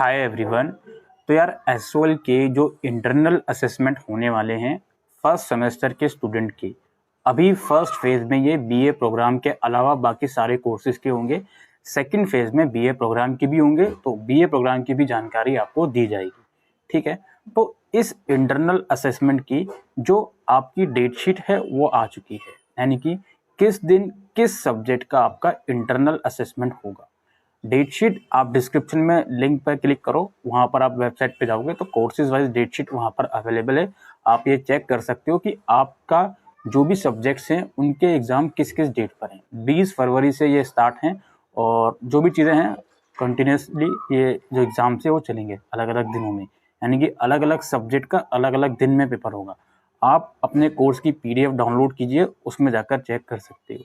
Hi everyone. तो यार SOL के जो इंटरनल असेसमेंट होने वाले हैं फर्स्ट सेमेस्टर के स्टूडेंट के, अभी फर्स्ट फेज़ में ये बीए प्रोग्राम के अलावा बाकी सारे कोर्सेज़ के होंगे। सेकंड फेज़ में बीए प्रोग्राम की भी होंगे, तो बीए प्रोग्राम की भी जानकारी आपको दी जाएगी। ठीक है, तो इस इंटरनल असेसमेंट की जो आपकी डेट शीट है वो आ चुकी है, यानी कि किस दिन किस सब्जेक्ट का आपका इंटरनल असेसमेंट होगा। डेट शीट आप डिस्क्रिप्शन में लिंक पर क्लिक करो, वहाँ पर आप वेबसाइट पे जाओगे तो कोर्सेज वाइज डेट शीट वहाँ पर अवेलेबल है। आप ये चेक कर सकते हो कि आपका जो भी सब्जेक्ट्स हैं उनके एग्ज़ाम किस किस डेट पर हैं। 20 फरवरी से ये स्टार्ट हैं और जो भी चीज़ें हैं कंटिन्यूसली ये जो एग्ज़ाम्स है वो चलेंगे अलग अलग दिनों में, यानी कि अलग अलग सब्जेक्ट का अलग अलग दिन में पेपर होगा। आप अपने कोर्स की PDF डाउनलोड कीजिए, उसमें जाकर चेक कर सकते हो।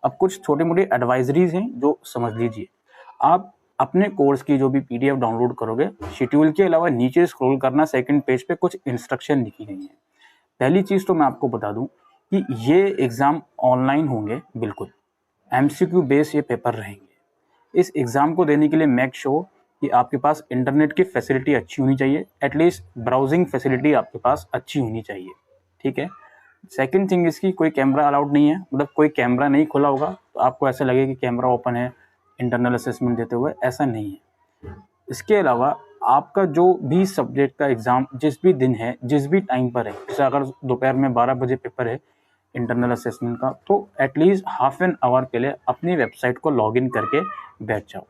अब कुछ छोटी मोटी एडवाइजरीज हैं जो समझ लीजिए। आप अपने कोर्स की जो भी PDF डाउनलोड करोगे, शेड्यूल के अलावा नीचे स्क्रॉल करना, सेकंड पेज पे कुछ इंस्ट्रक्शन लिखी गई हैं। पहली चीज़ तो मैं आपको बता दूं कि ये एग्ज़ाम ऑनलाइन होंगे, बिल्कुल MCQ बेस ये पेपर रहेंगे। इस एग्ज़ाम को देने के लिए मेक श्योर कि आपके पास इंटरनेट की फैसिलिटी अच्छी होनी चाहिए, एटलीस्ट ब्राउजिंग फैसिलिटी आपके पास अच्छी होनी चाहिए। ठीक है, सेकंड थिंग इसकी कोई कैमरा अलाउड नहीं है, मतलब कोई कैमरा नहीं खुला होगा तो आपको ऐसा लगे कि कैमरा ओपन है इंटरनल असेसमेंट देते हुए, ऐसा नहीं है। इसके अलावा आपका जो भी सब्जेक्ट का एग्ज़ाम जिस भी दिन है, जिस भी टाइम पर है, जैसे अगर दोपहर में 12 बजे पेपर है इंटरनल असेसमेंट का, तो एटलीस्ट हाफ एन आवर पहले अपनी वेबसाइट को लॉगिन करके बैठ जाओ।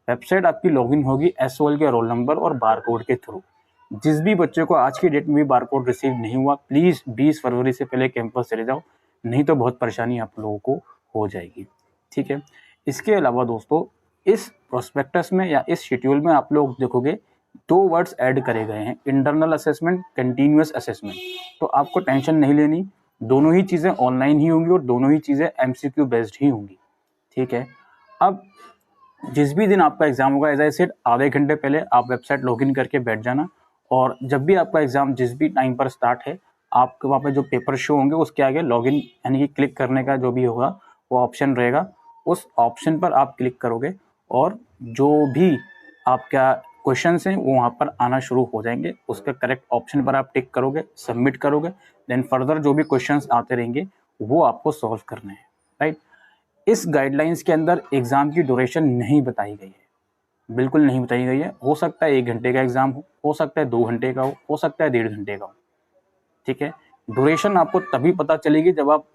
वेबसाइट आपकी लॉगिन होगी एसओएल के रोल नंबर और बारकोड के थ्रू। जिस भी बच्चे को आज की डेट में भी बारकोड रिसीव नहीं हुआ, प्लीज़ 20 फरवरी से पहले कैंपस चले जाओ, नहीं तो बहुत परेशानी आप लोगों को हो जाएगी। ठीक है, इसके अलावा दोस्तों इस प्रोस्पेक्टस में या इस शेड्यूल में आप लोग देखोगे 2 वर्ड्स ऐड करे गए हैं, इंटरनल असेसमेंट, कंटिन्यूअस असेसमेंट। तो आपको टेंशन नहीं लेनी, दोनों ही चीज़ें ऑनलाइन ही होंगी और दोनों ही चीज़ें MCQ बेस्ड ही होंगी। ठीक है, अब जिस भी दिन आपका एग्ज़ाम होगा, एज आई सेड, आधे घंटे पहले आप वेबसाइट लॉगिन करके बैठ जाना, और जब भी आपका एग्ज़ाम जिस भी टाइम पर स्टार्ट है, आपके वहाँ पे जो पेपर शो होंगे उसके आगे लॉगिन यानी कि क्लिक करने का जो भी होगा वो ऑप्शन रहेगा, उस ऑप्शन पर आप क्लिक करोगे और जो भी आपका क्वेश्चंस हैं वो वहाँ पर आना शुरू हो जाएंगे। उसके करेक्ट ऑप्शन पर आप टिक करोगे, सबमिट करोगे, देन फर्दर जो भी क्वेश्चंस आते रहेंगे वो आपको सॉल्व करने हैं। राइट, इस गाइडलाइंस के अंदर एग्ज़ाम की ड्यूरेशन नहीं बताई गई है, बिल्कुल नहीं बताई गई है। हो सकता है 1 घंटे का एग्ज़ाम हो सकता है 2 घंटे का हो सकता है 1.5 घंटे का हो। ठीक है, ड्यूरेशन आपको तभी पता चलेगी जब आप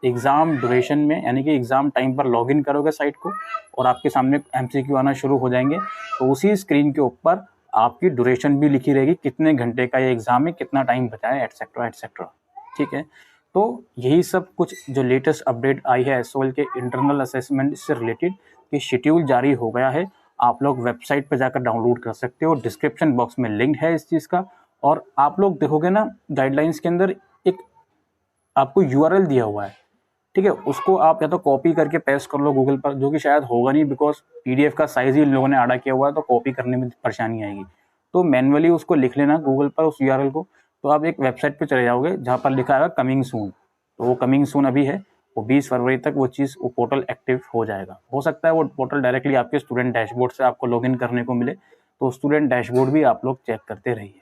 एग्ज़ाम ड्यूरेशन में यानी कि एग्ज़ाम टाइम पर लॉगिन करोगे साइट को और आपके सामने MCQ आना शुरू हो जाएंगे, तो उसी स्क्रीन के ऊपर आपकी ड्यूरेशन भी लिखी रहेगी, कितने घंटे का ये एग्ज़ाम है, कितना टाइम बचा है, एटसेट्रा एटसेट्रा। ठीक है, तो यही सब कुछ जो लेटेस्ट अपडेट आई है एसओएल के इंटरनल असेसमेंट से रिलेटेड कि शेड्यूल जारी हो गया है। आप लोग वेबसाइट पर जाकर डाउनलोड कर सकते हो, डिस्क्रिप्शन बॉक्स में लिंक है इस चीज़ का। और आप लोग देखोगे ना गाइडलाइंस के अंदर एक आपको URL दिया हुआ है। ठीक है, उसको आप या तो कॉपी करके पेस्ट कर लो गूगल पर, जो कि शायद होगा नहीं, बिकॉज PDF का साइज ही इन लोगों ने आड़ा किया हुआ है, तो कॉपी करने में परेशानी आएगी। तो मैनुअली उसको लिख लेना गूगल पर उस URL को, तो आप एक वेबसाइट पे चले जाओगे जहाँ पर लिखा है कमिंग सून, तो वो कमिंग सून अभी है, वो 20 फरवरी तक वो पोर्टल एक्टिव हो जाएगा। हो सकता है वो पोर्टल डायरेक्टली आपके स्टूडेंट डैशबोर्ड से आपको लॉगिन करने को मिले, तो स्टूडेंट डैशबोर्ड भी आप लोग चेक करते रहिए।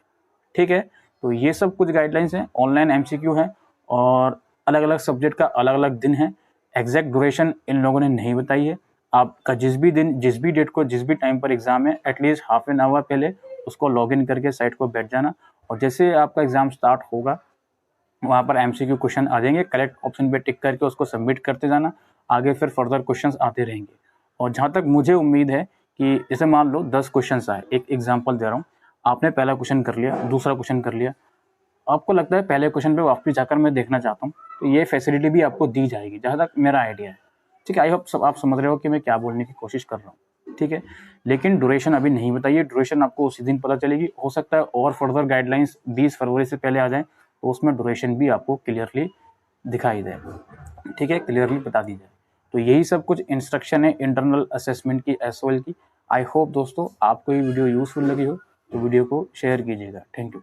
ठीक है, तो ये सब कुछ गाइडलाइंस हैं, ऑनलाइन MCQ है और अलग अलग सब्जेक्ट का अलग अलग दिन है। एग्जैक्ट ड्यूरेशन इन लोगों ने नहीं बताई है। आपका जिस भी दिन, जिस भी डेट को, जिस भी टाइम पर एग्ज़ाम है, एटलीस्ट हाफ एन आवर पहले उसको लॉगिन करके साइट को बैठ जाना, और जैसे आपका एग्ज़ाम स्टार्ट होगा वहाँ पर MCQ क्वेश्चन आ जाएंगे, करेक्ट ऑप्शन पे टिक करके उसको सबमिट करते जाना, आगे फिर फर्दर क्वेश्चंस आते रहेंगे। और जहाँ तक मुझे उम्मीद है कि जैसे मान लो 10 क्वेश्चंस आए, एक एग्जांपल दे रहा हूँ, आपने पहला क्वेश्चन कर लिया, दूसरा क्वेश्चन कर लिया, आपको लगता है पहले क्वेश्चन पे वापस जाकर मैं देखना चाहता हूँ, तो ये फैसिलिटी भी आपको दी जाएगी, जहाँ तक मेरा आइडिया है। ठीक है, आई होप सब आप समझ रहे हो कि मैं क्या बोलने की कोशिश कर रहा हूँ। ठीक है, लेकिन ड्यूरेशन अभी नहीं बताइए, ड्यूरेशन आपको उसी दिन पता चलेगी। हो सकता है और फर्दर गाइडलाइंस 20 फरवरी से पहले आ जाए, तो उसमें ड्यूरेशन भी आपको क्लियरली दिखाई दे, ठीक है, क्लियरली बता दी जाए। तो यही सब कुछ इंस्ट्रक्शन है इंटरनल असेसमेंट की, एसओएल की। आई होप दोस्तों आपको ये वीडियो यूजफुल लगी हो, तो वीडियो को शेयर कीजिएगा। Thank you.